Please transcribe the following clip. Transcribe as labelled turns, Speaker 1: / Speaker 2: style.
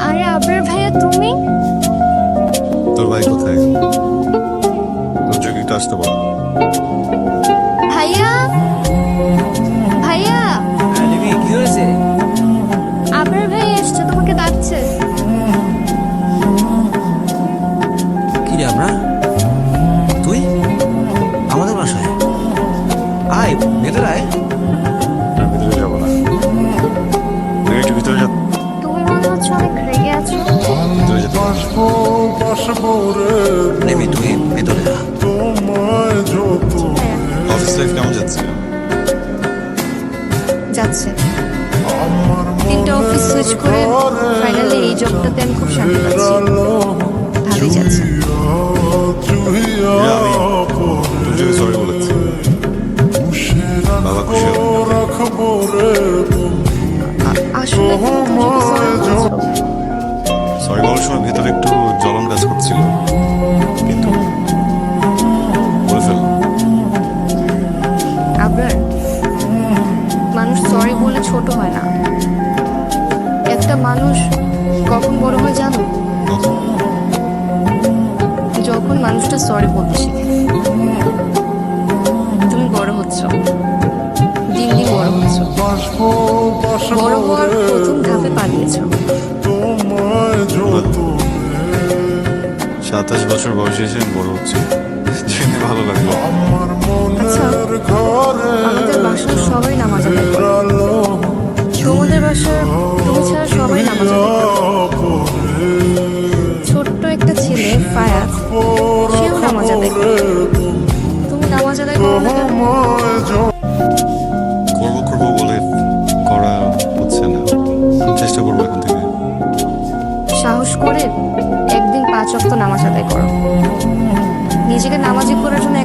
Speaker 1: আরে আবরার ভাইয়া তুমি?
Speaker 2: তোর ভাই কোথায়? তোর যোগ্য একটু আসতে বল।
Speaker 1: ভাইয়া ভাইয়া
Speaker 3: লিবি কি হয়েছে?
Speaker 1: আবরার ভাই এসছে, তোমাকে ডাকছে।
Speaker 3: কি রে আমরা? তুই আমাদের বাসায় আয়, ভেতরে আয়।
Speaker 2: না, ভিতরে যাবো না। তুই একটু ভিতরে যা।
Speaker 1: তুমি মনে হচ্ছে অনেক রেগে আছো।
Speaker 2: ভিতরে যেতে পারিস।
Speaker 3: নেমি তুই ভেতরে যা।
Speaker 2: অফিস লাইফ কেমন যাচ্ছে?
Speaker 1: যাচ্ছে। তিনটা অফিস সুইচ করে ফাইনালি এই জবটাতে আমি খুব শান্তি পাচ্ছি। ভালোই যাচ্ছে।
Speaker 2: আমি তোর জন্য সরি বলেছি। বাবা খুশি হবে।
Speaker 1: আসলে তুমি যদি sorry বলছো,
Speaker 2: সরি বলার সময় ভেতরে একটু জ্বলন কাজ করছিল, কিন্তু বলে ফেললাম।
Speaker 1: আবরার, মানুষ সরি বলে ছোট হয় না। একটা মানুষ কখন বড় হয় জানো?
Speaker 2: কখন?
Speaker 1: যখন মানুষটা সরি বলতে শিখে। তুমি বড় হচ্ছ, দিন দিন বড় হচ্ছ। বড় হওয়ার প্রথম ধাপে পা দিয়েছ।
Speaker 2: 27 বছর বয়সে এসে আমি বড় হচ্ছি, জেনে ভালো লাগলো।
Speaker 1: আচ্ছা, আমাদের বাসার সবাই নামাজ আদায় করে। তোমাদের বাসার তুমি ছাড়া সবাই নামাজ আদায় করে। ছোট্ট একটা ছেলে ফায়াজ, সেও নামাজ আদায় করে। তুমি নামাজ আদায় করো না কেন?
Speaker 2: করবো করবো বলে করা হচ্ছে না। চেষ্টা করবো এখন থেকে।
Speaker 1: সাহস করে একদিন 5 ওয়াক্ত নামাজ আদায় করো। নিজেকে নামাজি করার জন্য